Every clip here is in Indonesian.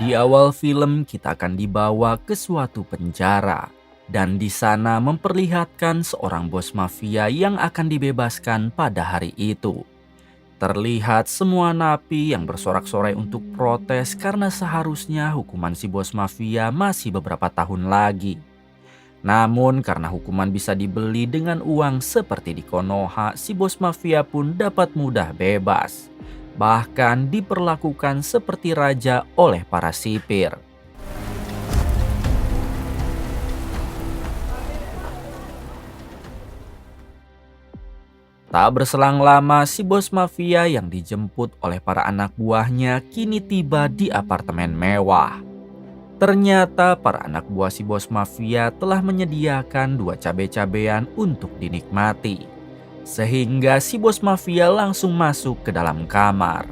Di awal film kita akan dibawa ke suatu penjara dan di sana memperlihatkan seorang bos mafia yang akan dibebaskan pada hari itu. Terlihat semua napi yang bersorak-sorai untuk protes karena seharusnya hukuman si bos mafia masih beberapa tahun lagi. Namun karena hukuman bisa dibeli dengan uang seperti di Konoha, si bos mafia pun dapat mudah bebas. Bahkan diperlakukan seperti raja oleh para sipir. Tak berselang lama, si bos mafia yang dijemput oleh para anak buahnya kini tiba di apartemen mewah. Ternyata para anak buah si bos mafia telah menyediakan 2 cabe-cabean untuk dinikmati. Sehingga si bos mafia langsung masuk ke dalam kamar.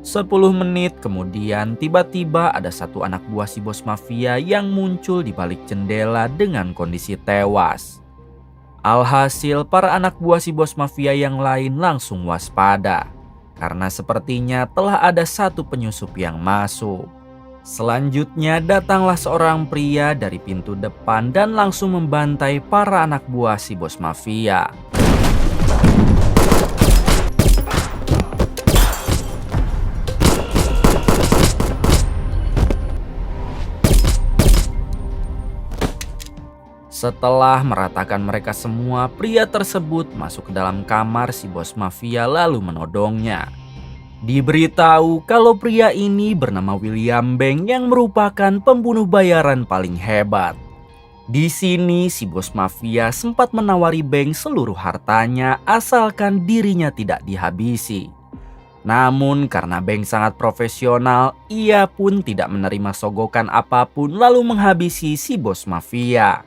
10 menit kemudian tiba-tiba ada satu anak buah si bos mafia yang muncul di balik jendela dengan kondisi tewas. Alhasil para anak buah si bos mafia yang lain langsung waspada. Karena sepertinya telah ada satu penyusup yang masuk. Selanjutnya datanglah seorang pria dari pintu depan dan langsung membantai para anak buah si bos mafia. Setelah meratakan mereka semua, pria tersebut masuk ke dalam kamar si bos mafia lalu menodongnya. Diberitahu kalau pria ini bernama William Beng yang merupakan pembunuh bayaran paling hebat. Di sini si bos mafia sempat menawari Beng seluruh hartanya asalkan dirinya tidak dihabisi. Namun karena Beng sangat profesional, ia pun tidak menerima sogokan apapun lalu menghabisi si bos mafia.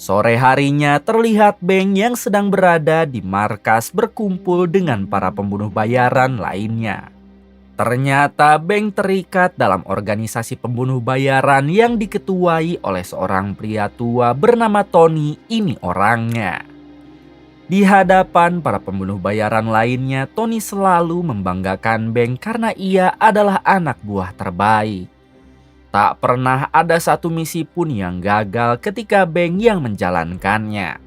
Sore harinya terlihat Beng yang sedang berada di markas berkumpul dengan para pembunuh bayaran lainnya. Ternyata Beng terikat dalam organisasi pembunuh bayaran yang diketuai oleh seorang pria tua bernama Tony. Ini orangnya. Di hadapan para pembunuh bayaran lainnya, Tony selalu membanggakan Beng karena ia adalah anak buah terbaik. Tak pernah ada satu misi pun yang gagal ketika Beng yang menjalankannya.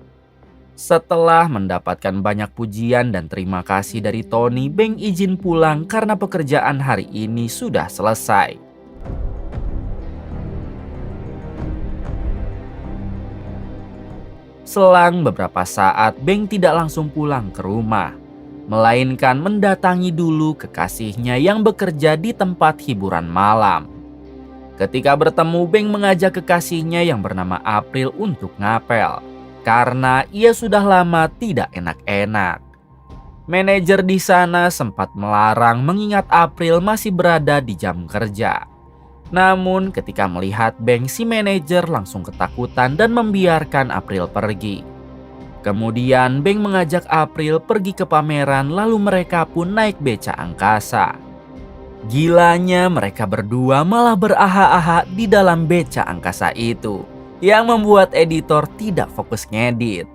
Setelah mendapatkan banyak pujian dan terima kasih dari Tony, Beng izin pulang karena pekerjaan hari ini sudah selesai. Selang beberapa saat, Beng tidak langsung pulang ke rumah, melainkan mendatangi dulu kekasihnya yang bekerja di tempat hiburan malam. Ketika bertemu, Beng mengajak kekasihnya yang bernama April untuk ngapel karena ia sudah lama tidak enak-enak. Manajer di sana sempat melarang mengingat April masih berada di jam kerja. Namun ketika melihat Beng, si manajer langsung ketakutan dan membiarkan April pergi. Kemudian Beng mengajak April pergi ke pameran lalu mereka pun naik beca angkasa. Gilanya mereka berdua malah beraha-aha di dalam beca angkasa itu, yang membuat editor tidak fokus ngedit.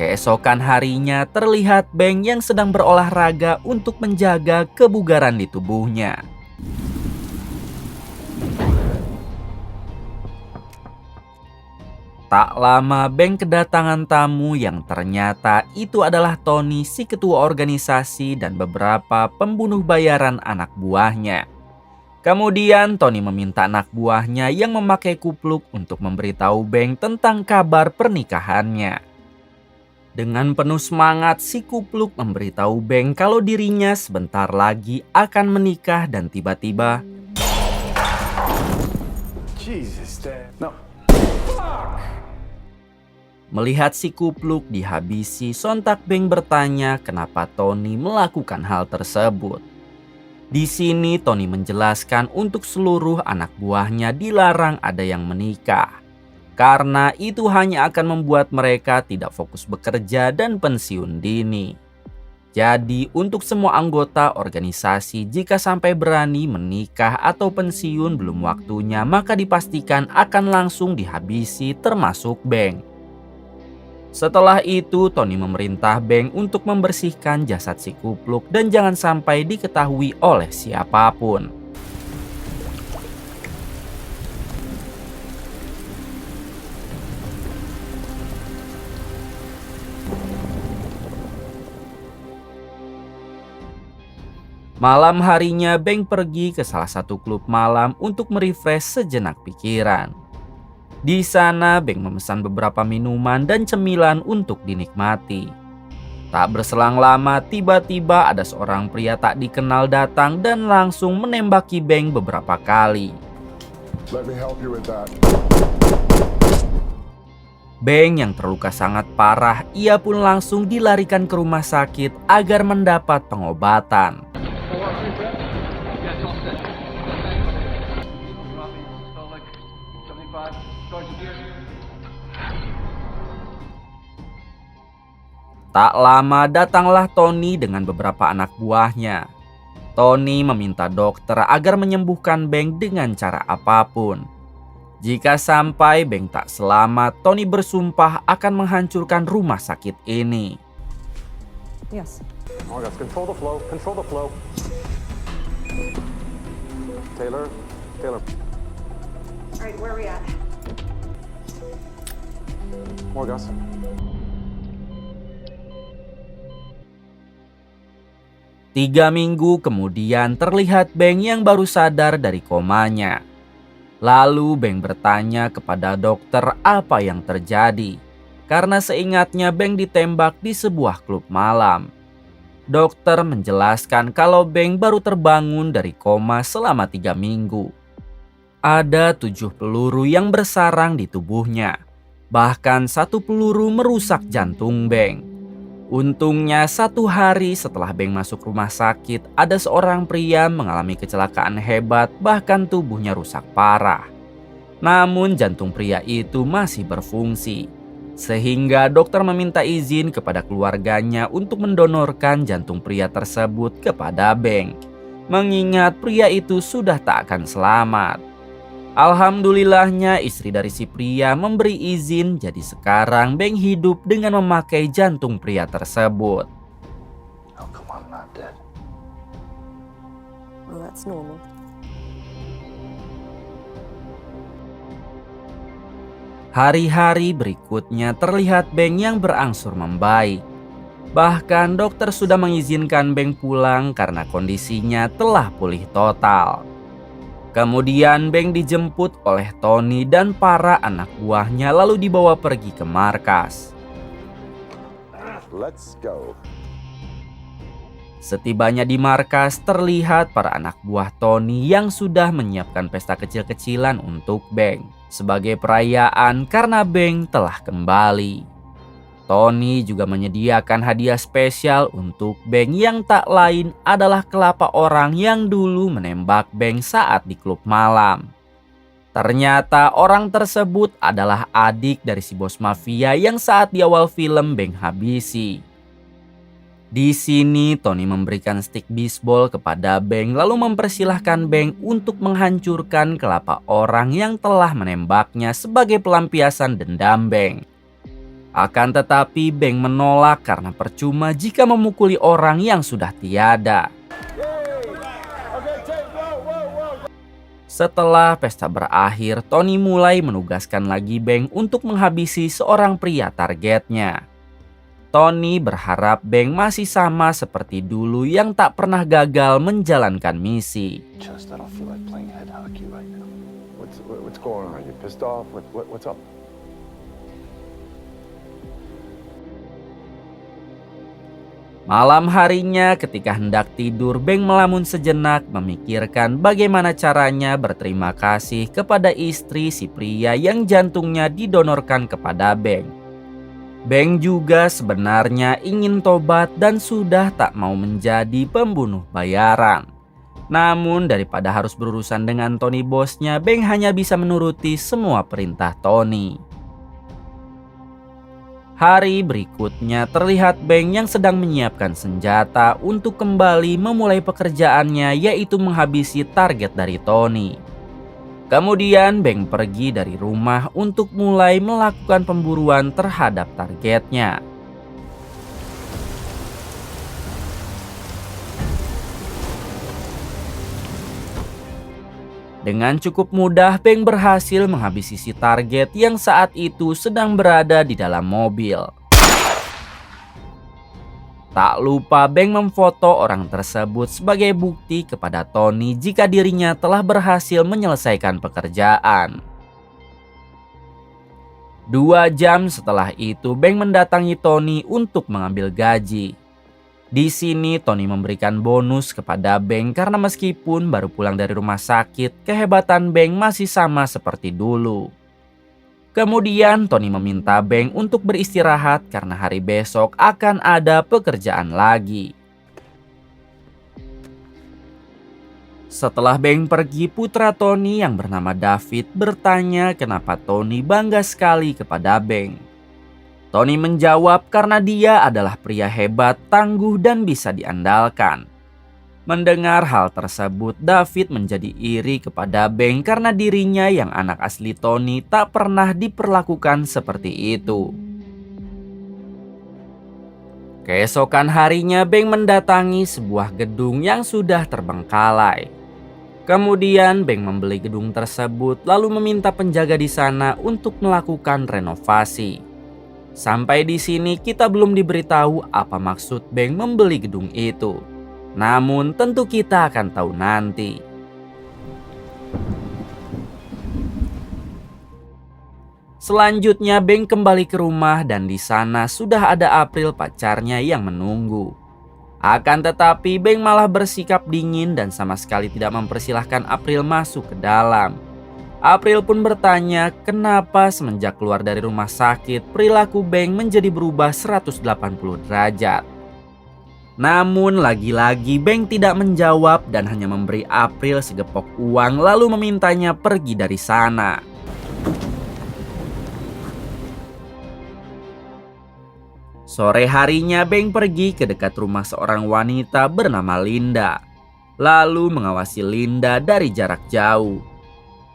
Keesokan harinya terlihat Beng yang sedang berolahraga untuk menjaga kebugaran di tubuhnya. Tak lama Beng kedatangan tamu yang ternyata itu adalah Tony, si ketua organisasi dan beberapa pembunuh bayaran anak buahnya. Kemudian Tony meminta anak buahnya yang memakai kupluk untuk memberitahu Beng tentang kabar pernikahannya. Dengan penuh semangat, si kupluk memberitahu Beng kalau dirinya sebentar lagi akan menikah dan tiba-tiba Jesus, Dad. No. melihat si kupluk dihabisi, sontak Beng bertanya kenapa Tony melakukan hal tersebut. Di sini Tony menjelaskan untuk seluruh anak buahnya dilarang ada yang menikah. Karena itu hanya akan membuat mereka tidak fokus bekerja dan pensiun dini. Jadi untuk semua anggota organisasi jika sampai berani menikah atau pensiun belum waktunya maka dipastikan akan langsung dihabisi termasuk Beng. Setelah itu Tony memerintah Beng untuk membersihkan jasad si kupluk dan jangan sampai diketahui oleh siapapun. Malam harinya Beng pergi ke salah satu klub malam untuk merefresh sejenak pikiran. Di sana Beng memesan beberapa minuman dan cemilan untuk dinikmati. Tak berselang lama tiba-tiba ada seorang pria tak dikenal datang dan langsung menembaki Beng beberapa kali. Let me help you with that. Beng yang terluka sangat parah, ia pun langsung dilarikan ke rumah sakit agar mendapat pengobatan. Tak lama datanglah Tony dengan beberapa anak buahnya. Tony meminta dokter agar menyembuhkan Beng dengan cara apapun. Jika sampai Beng tak selamat, Tony bersumpah akan menghancurkan rumah sakit ini. Yes. Oh, guys, control the flow. Control the flow. Taylor. All right, where are we at? More gas. Tiga minggu kemudian terlihat Beng yang baru sadar dari komanya. Lalu Beng bertanya kepada dokter apa yang terjadi. Karena seingatnya Beng ditembak di sebuah klub malam. Dokter menjelaskan kalau Beng baru terbangun dari koma selama 3 minggu. Ada 7 peluru yang bersarang di tubuhnya. Bahkan 1 peluru merusak jantung Beng. Untungnya 1 hari setelah Beng masuk rumah sakit, ada seorang pria mengalami kecelakaan hebat bahkan tubuhnya rusak parah. Namun jantung pria itu masih berfungsi. Sehingga dokter meminta izin kepada keluarganya untuk mendonorkan jantung pria tersebut kepada Beng. Mengingat pria itu sudah tak akan selamat. Alhamdulillahnya istri dari si pria memberi izin, jadi sekarang Beng hidup dengan memakai jantung pria tersebut. Oh, come on, I'm not dead. Well, that's normal. Hari-hari berikutnya terlihat Beng yang berangsur membaik. Bahkan dokter sudah mengizinkan Beng pulang karena kondisinya telah pulih total. Kemudian Beng dijemput oleh Tony dan para anak buahnya lalu dibawa pergi ke markas. Let's go. Setibanya di markas terlihat para anak buah Tony yang sudah menyiapkan pesta kecil-kecilan untuk Beng sebagai perayaan karena Beng telah kembali. Tony juga menyediakan hadiah spesial untuk Beng yang tak lain adalah kelapa orang yang dulu menembak Beng saat di klub malam. Ternyata orang tersebut adalah adik dari si bos mafia yang saat di awal film Beng habisi. Di sini Tony memberikan stick bisbol kepada Beng lalu mempersilahkan Beng untuk menghancurkan kelapa orang yang telah menembaknya sebagai pelampiasan dendam Beng. Akan tetapi Beng menolak karena percuma jika memukuli orang yang sudah tiada. Setelah pesta berakhir, Tony mulai menugaskan lagi Beng untuk menghabisi seorang pria targetnya. Tony berharap Beng masih sama seperti dulu yang tak pernah gagal menjalankan misi. Just, I don't feel like playing head hockey right now. What's going on? Are you pissed off? What's up? Malam harinya ketika hendak tidur, Beng melamun sejenak memikirkan bagaimana caranya berterima kasih kepada istri si pria yang jantungnya didonorkan kepada Beng. Beng juga sebenarnya ingin tobat dan sudah tak mau menjadi pembunuh bayaran. Namun daripada harus berurusan dengan Tony bosnya, Beng hanya bisa menuruti semua perintah Tony. Hari berikutnya terlihat Beng yang sedang menyiapkan senjata untuk kembali memulai pekerjaannya, yaitu menghabisi target dari Tony. Kemudian Beng pergi dari rumah untuk mulai melakukan pemburuan terhadap targetnya. Dengan cukup mudah Beng berhasil menghabisi si target yang saat itu sedang berada di dalam mobil. Tak lupa Beng memfoto orang tersebut sebagai bukti kepada Tony jika dirinya telah berhasil menyelesaikan pekerjaan. 2 jam setelah itu Beng mendatangi Tony untuk mengambil gaji. Di sini Tony memberikan bonus kepada Beng karena meskipun baru pulang dari rumah sakit, kehebatan Beng masih sama seperti dulu. Kemudian Tony meminta Beng untuk beristirahat karena hari besok akan ada pekerjaan lagi. Setelah Beng pergi, putra Tony yang bernama David bertanya kenapa Tony bangga sekali kepada Beng. Tony menjawab karena dia adalah pria hebat, tangguh, dan bisa diandalkan. Mendengar hal tersebut, David menjadi iri kepada Beng karena dirinya yang anak asli Tony tak pernah diperlakukan seperti itu. Keesokan harinya Beng mendatangi sebuah gedung yang sudah terbengkalai. Kemudian Beng membeli gedung tersebut lalu meminta penjaga di sana untuk melakukan renovasi. Sampai di sini kita belum diberitahu apa maksud Beng membeli gedung itu. Namun tentu kita akan tahu nanti. Selanjutnya Beng kembali ke rumah dan di sana sudah ada April pacarnya yang menunggu. Akan tetapi Beng malah bersikap dingin dan sama sekali tidak mempersilahkan April masuk ke dalam. April pun bertanya kenapa semenjak keluar dari rumah sakit perilaku Beng menjadi berubah 180 derajat. Namun lagi-lagi Beng tidak menjawab dan hanya memberi April segepok uang lalu memintanya pergi dari sana. Sore harinya Beng pergi ke dekat rumah seorang wanita bernama Linda, lalu mengawasi Linda dari jarak jauh.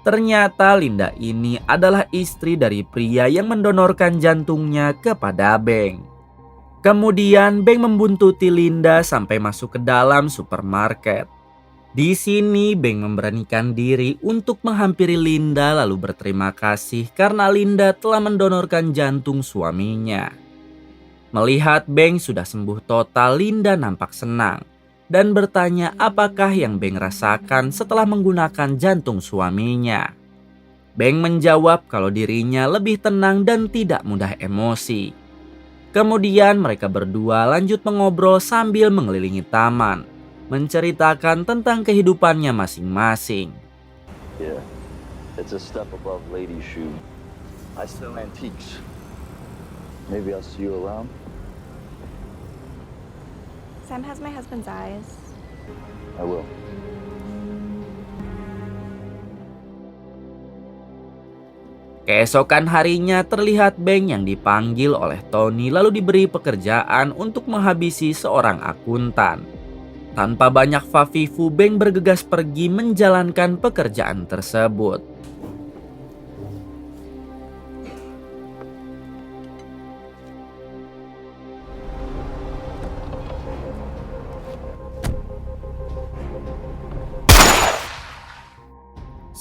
Ternyata Linda ini adalah istri dari pria yang mendonorkan jantungnya kepada Beng. Kemudian Beng membuntuti Linda sampai masuk ke dalam supermarket. Di sini Beng memberanikan diri untuk menghampiri Linda lalu berterima kasih karena Linda telah mendonorkan jantung suaminya. Melihat Beng sudah sembuh total, Linda nampak senang dan bertanya apakah yang Beng rasakan setelah menggunakan jantung suaminya. Beng menjawab kalau dirinya lebih tenang dan tidak mudah emosi. Kemudian mereka berdua lanjut mengobrol sambil mengelilingi taman, menceritakan tentang kehidupannya masing-masing. Yeah, it's a step above lady shoe. I sell antiques. Maybe I'll see you around. Sam has my husband's eyes. I will. Keesokan harinya terlihat Beng yang dipanggil oleh Tony lalu diberi pekerjaan untuk menghabisi seorang akuntan. Tanpa banyak fafifu, Beng bergegas pergi menjalankan pekerjaan tersebut.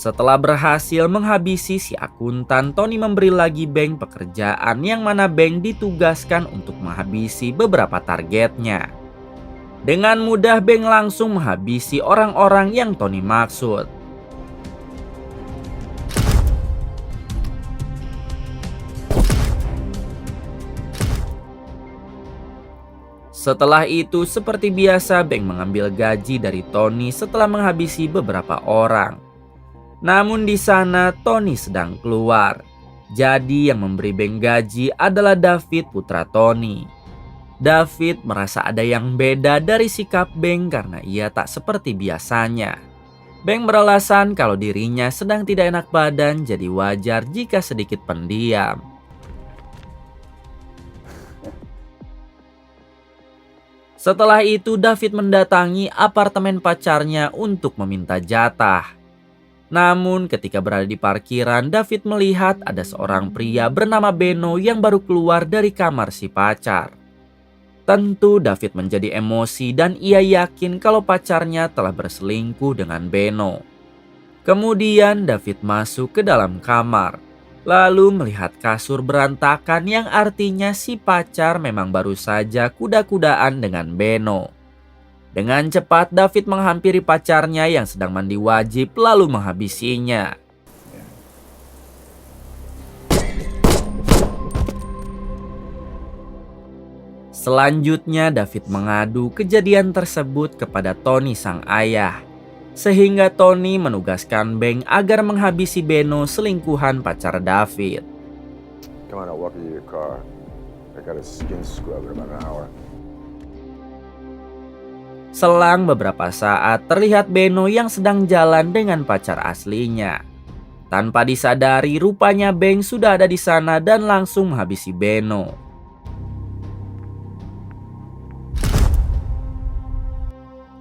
Setelah berhasil menghabisi si akuntan, Tony memberi lagi Beng pekerjaan yang mana Beng ditugaskan untuk menghabisi beberapa targetnya. Dengan mudah Beng langsung menghabisi orang-orang yang Tony maksud. Setelah itu seperti biasa Beng mengambil gaji dari Tony setelah menghabisi beberapa orang. Namun di sana Tony sedang keluar. Jadi yang memberi Beng gaji adalah David, putra Tony. David merasa ada yang beda dari sikap Beng karena ia tak seperti biasanya. Beng beralasan kalau dirinya sedang tidak enak badan, jadi wajar jika sedikit pendiam. Setelah itu David mendatangi apartemen pacarnya untuk meminta jatah. Namun ketika berada di parkiran, David melihat ada seorang pria bernama Beno yang baru keluar dari kamar si pacar. Tentu David menjadi emosi dan ia yakin kalau pacarnya telah berselingkuh dengan Beno. Kemudian David masuk ke dalam kamar, lalu melihat kasur berantakan yang artinya si pacar memang baru saja kuda-kudaan dengan Beno. Dengan cepat David menghampiri pacarnya yang sedang mandi wajib lalu menghabisinya. Selanjutnya David mengadu kejadian tersebut kepada Tony sang ayah. Sehingga Tony menugaskan Beng agar menghabisi Beno selingkuhan pacar David. Come on, I'll walk you to your car. I got a skin scrub in about an hour. Selang beberapa saat terlihat Beno yang sedang jalan dengan pacar aslinya. Tanpa disadari rupanya Beng sudah ada di sana dan langsung menghabisi Beno.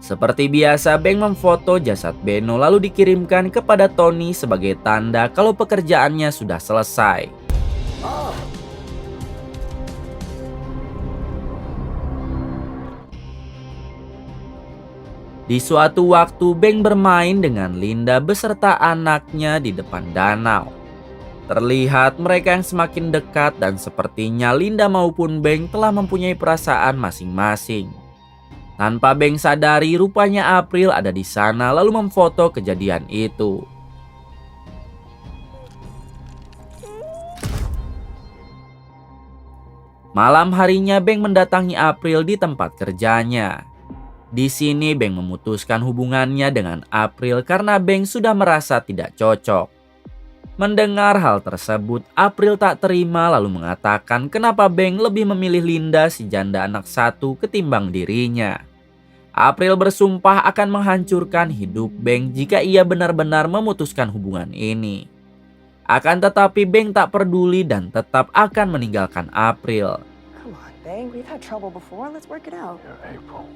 Seperti biasa, Beng memfoto jasad Beno lalu dikirimkan kepada Tony sebagai tanda kalau pekerjaannya sudah selesai. Di suatu waktu, Beng bermain dengan Linda beserta anaknya di depan danau. Terlihat mereka yang semakin dekat dan sepertinya Linda maupun Beng telah mempunyai perasaan masing-masing. Tanpa Beng sadari, rupanya April ada di sana lalu memfoto kejadian itu. Malam harinya Beng mendatangi April di tempat kerjanya. Di sini Beng memutuskan hubungannya dengan April karena Beng sudah merasa tidak cocok. Mendengar hal tersebut, April tak terima lalu mengatakan kenapa Beng lebih memilih Linda si janda anak satu ketimbang dirinya. April bersumpah akan menghancurkan hidup Beng jika ia benar-benar memutuskan hubungan ini. Akan tetapi Beng tak peduli dan tetap akan meninggalkan April. Come on, Bang. We've had trouble before. Let's work it out. Yeah, April.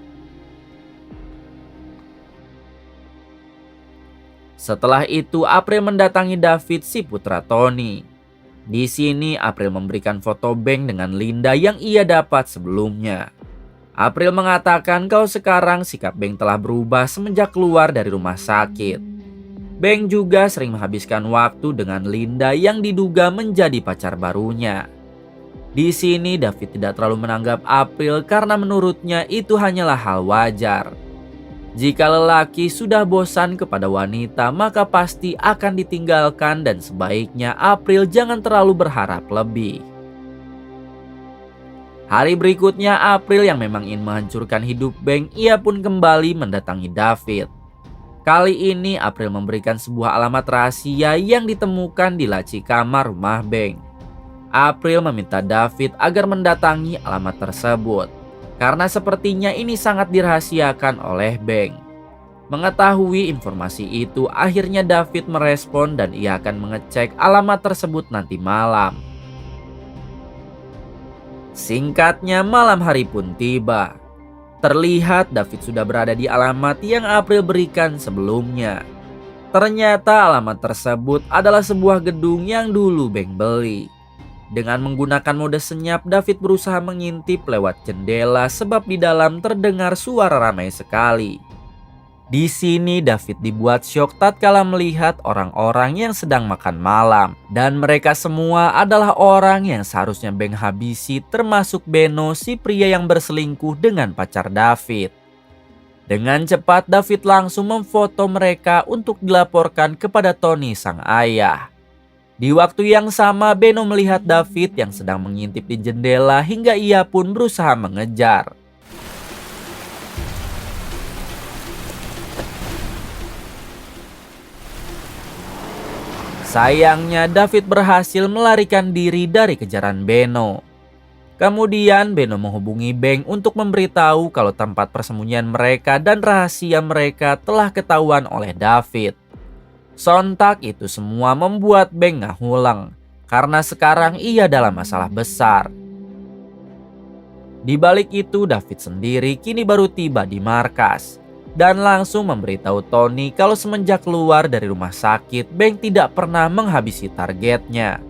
Setelah itu April mendatangi David si putra Tony. Di sini April memberikan foto Beng dengan Linda yang ia dapat sebelumnya. April mengatakan kalau sekarang sikap Beng telah berubah semenjak keluar dari rumah sakit. Beng juga sering menghabiskan waktu dengan Linda yang diduga menjadi pacar barunya. Di sini David tidak terlalu menanggap April karena menurutnya itu hanyalah hal wajar. Jika lelaki sudah bosan kepada wanita, maka pasti akan ditinggalkan dan sebaiknya April jangan terlalu berharap lebih. Hari berikutnya April yang memang ingin menghancurkan hidup Beng, ia pun kembali mendatangi David. Kali ini April memberikan sebuah alamat rahasia yang ditemukan di laci kamar rumah Beng. April meminta David agar mendatangi alamat tersebut, karena sepertinya ini sangat dirahasiakan oleh Beng. Mengetahui informasi itu, akhirnya David merespon dan ia akan mengecek alamat tersebut nanti malam. Singkatnya, malam hari pun tiba. Terlihat David sudah berada di alamat yang April berikan sebelumnya. Ternyata alamat tersebut adalah sebuah gedung yang dulu Beng beli. Dengan menggunakan mode senyap, David berusaha mengintip lewat jendela sebab di dalam terdengar suara ramai sekali. Di sini David dibuat syok tatkala melihat orang-orang yang sedang makan malam. Dan mereka semua adalah orang yang seharusnya Beng habisi, termasuk Beno si pria yang berselingkuh dengan pacar David. Dengan cepat David langsung memfoto mereka untuk dilaporkan kepada Tony sang ayah. Di waktu yang sama Beno melihat David yang sedang mengintip di jendela hingga ia pun berusaha mengejar. Sayangnya David berhasil melarikan diri dari kejaran Beno. Kemudian Beno menghubungi Beng untuk memberitahu kalau tempat persembunyian mereka dan rahasia mereka telah ketahuan oleh David. Sontak itu semua membuat Beng ngahulang, karena sekarang ia dalam masalah besar. Di balik itu, David sendiri kini baru tiba di markas dan langsung memberitahu Tony kalau semenjak keluar dari rumah sakit, Bank tidak pernah menghabisi targetnya.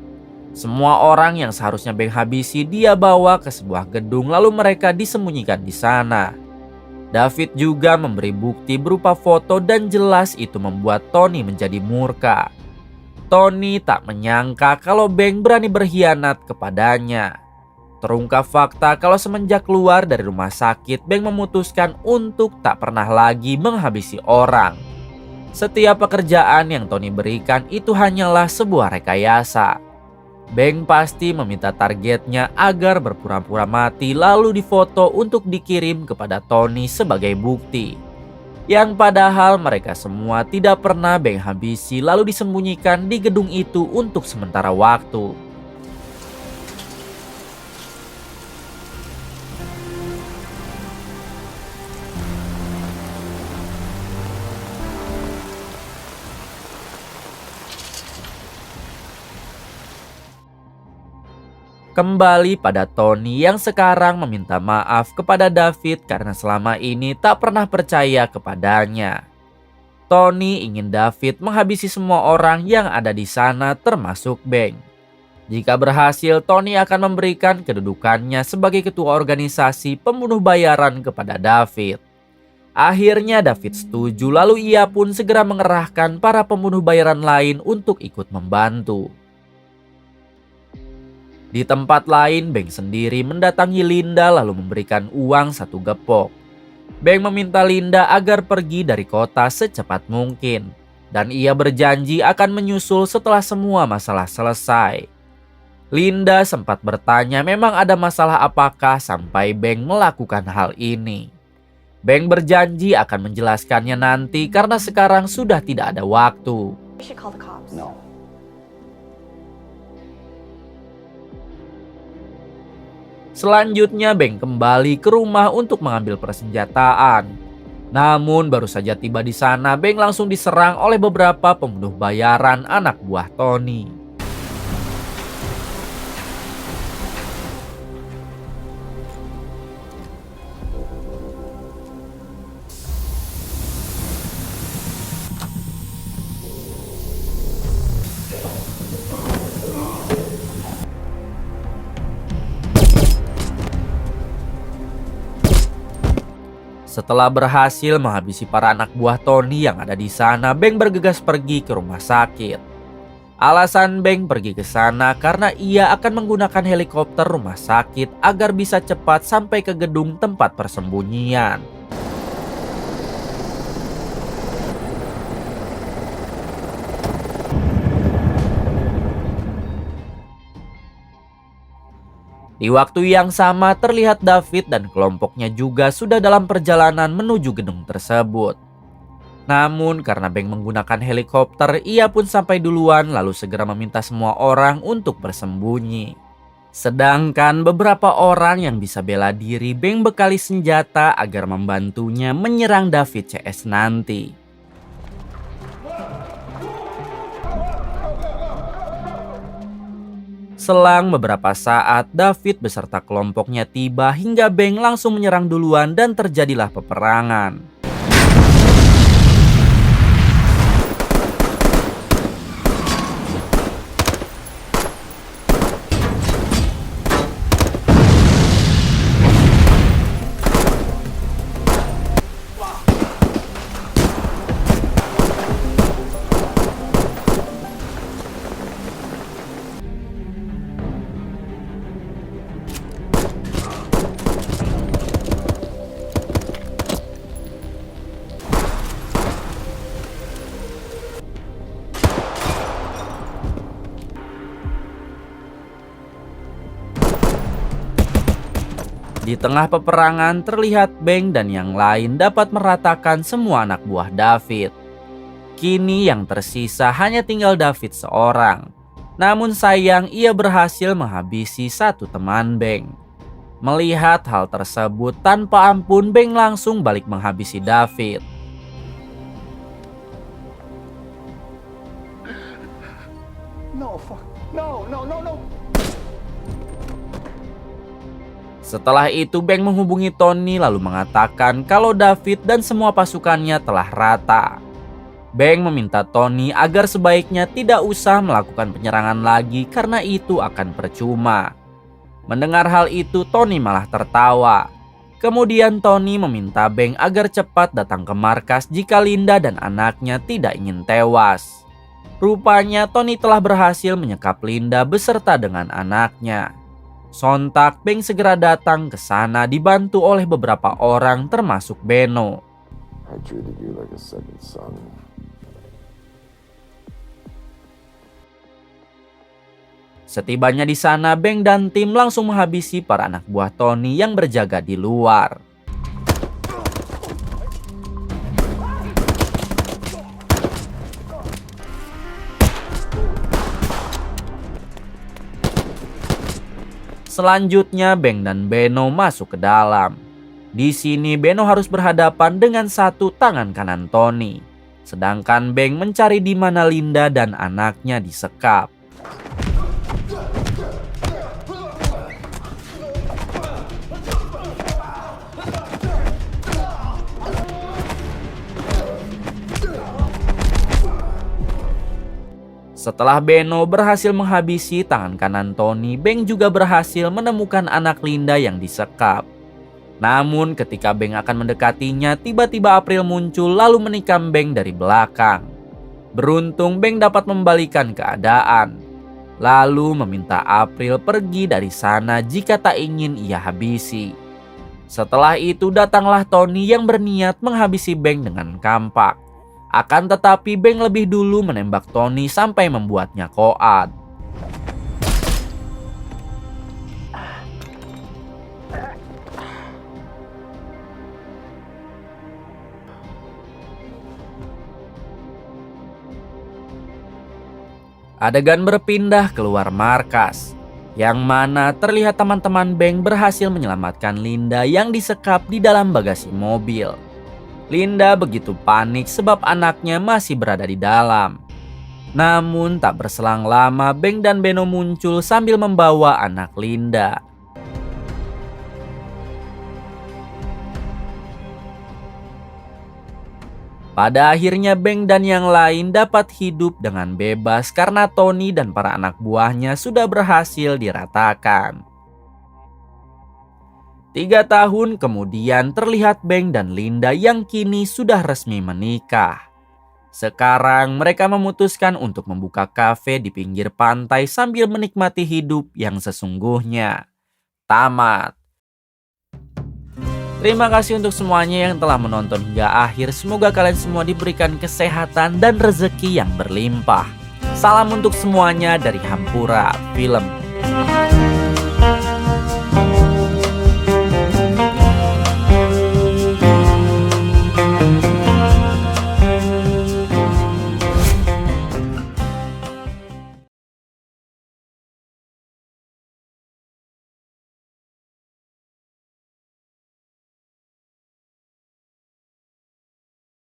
Semua orang yang seharusnya Bank habisi dia bawa ke sebuah gedung lalu mereka disembunyikan di sana. David juga memberi bukti berupa foto dan jelas itu membuat Tony menjadi murka. Tony tak menyangka kalau Bank berani berkhianat kepadanya. Terungkap fakta kalau semenjak keluar dari rumah sakit, Bank memutuskan untuk tak pernah lagi menghabisi orang. Setiap pekerjaan yang Tony berikan itu hanyalah sebuah rekayasa. Bank pasti meminta targetnya agar berpura-pura mati lalu difoto untuk dikirim kepada Tony sebagai bukti. Yang padahal mereka semua tidak pernah Bank habisi lalu disembunyikan di gedung itu untuk sementara waktu. Kembali pada Tony yang sekarang meminta maaf kepada David karena selama ini tak pernah percaya kepadanya. Tony ingin David menghabisi semua orang yang ada di sana termasuk Bank. Jika berhasil, Tony akan memberikan kedudukannya sebagai ketua organisasi pembunuh bayaran kepada David. Akhirnya David setuju lalu ia pun segera mengerahkan para pembunuh bayaran lain untuk ikut membantu. Di tempat lain, Bank sendiri mendatangi Linda lalu memberikan uang 1 gepok. Bank meminta Linda agar pergi dari kota secepat mungkin. Dan ia berjanji akan menyusul setelah semua masalah selesai. Linda sempat bertanya memang ada masalah apakah sampai Bank melakukan hal ini. Bank berjanji akan menjelaskannya nanti karena sekarang sudah tidak ada waktu. We should call the cops. No. Selanjutnya Bank kembali ke rumah untuk mengambil persenjataan. Namun baru saja tiba di sana, Bank langsung diserang oleh beberapa pembunuh bayaran anak buah Tony. Setelah berhasil menghabisi para anak buah Tony yang ada di sana, Bank bergegas pergi ke rumah sakit. Alasan Bank pergi ke sana karena ia akan menggunakan helikopter rumah sakit agar bisa cepat sampai ke gedung tempat persembunyian. Di waktu yang sama terlihat David dan kelompoknya juga sudah dalam perjalanan menuju gedung tersebut. Namun karena Bank menggunakan helikopter, ia pun sampai duluan lalu segera meminta semua orang untuk bersembunyi. Sedangkan beberapa orang yang bisa bela diri, Bank bekali senjata agar membantunya menyerang David CS nanti. Selang beberapa saat, David beserta kelompoknya tiba hingga Bank langsung menyerang duluan dan terjadilah peperangan. Di tengah peperangan terlihat Bank dan yang lain dapat meratakan semua anak buah David. Kini yang tersisa hanya tinggal David seorang. Namun sayang ia berhasil menghabisi satu teman Bank. Melihat hal tersebut tanpa ampun, Bank langsung balik menghabisi David. No, fuck. No, no, no, no. Setelah itu Beng menghubungi Tony lalu mengatakan kalau David dan semua pasukannya telah rata. Beng meminta Tony agar sebaiknya tidak usah melakukan penyerangan lagi karena itu akan percuma. Mendengar hal itu Tony malah tertawa. Kemudian Tony meminta Beng agar cepat datang ke markas jika Linda dan anaknya tidak ingin tewas. Rupanya Tony telah berhasil menyekap Linda beserta dengan anaknya. Sontak Beng segera datang ke sana dibantu oleh beberapa orang termasuk Beno. I treated you like a second son. Setibanya di sana, Beng dan tim langsung menghabisi para anak buah Tony yang berjaga di luar. Selanjutnya, Beng dan Beno masuk ke dalam. Di sini Beno harus berhadapan dengan satu tangan kanan Tony, sedangkan Beng mencari di mana Linda dan anaknya disekap. Setelah Beno berhasil menghabisi tangan kanan Tony, Beng juga berhasil menemukan anak Linda yang disekap. Namun ketika Beng akan mendekatinya, tiba-tiba April muncul lalu menikam Beng dari belakang. Beruntung Beng dapat membalikan keadaan, lalu meminta April pergi dari sana jika tak ingin ia habisi. Setelah itu datanglah Tony yang berniat menghabisi Beng dengan kampak. Akan tetapi Beng lebih dulu menembak Tony sampai membuatnya koat. Adegan berpindah keluar markas, yang mana terlihat teman-teman Beng berhasil menyelamatkan Linda yang disekap di dalam bagasi mobil. Linda begitu panik sebab anaknya masih berada di dalam. Namun tak berselang lama Beng dan Beno muncul sambil membawa anak Linda. Pada akhirnya Beng dan yang lain dapat hidup dengan bebas karena Tony dan para anak buahnya sudah berhasil diratakan. 3 tahun kemudian terlihat Beng dan Linda yang kini sudah resmi menikah. Sekarang mereka memutuskan untuk membuka kafe di pinggir pantai sambil menikmati hidup yang sesungguhnya. Tamat. Terima kasih untuk semuanya yang telah menonton hingga akhir. Semoga kalian semua diberikan kesehatan dan rezeki yang berlimpah. Salam untuk semuanya dari Hampura Film.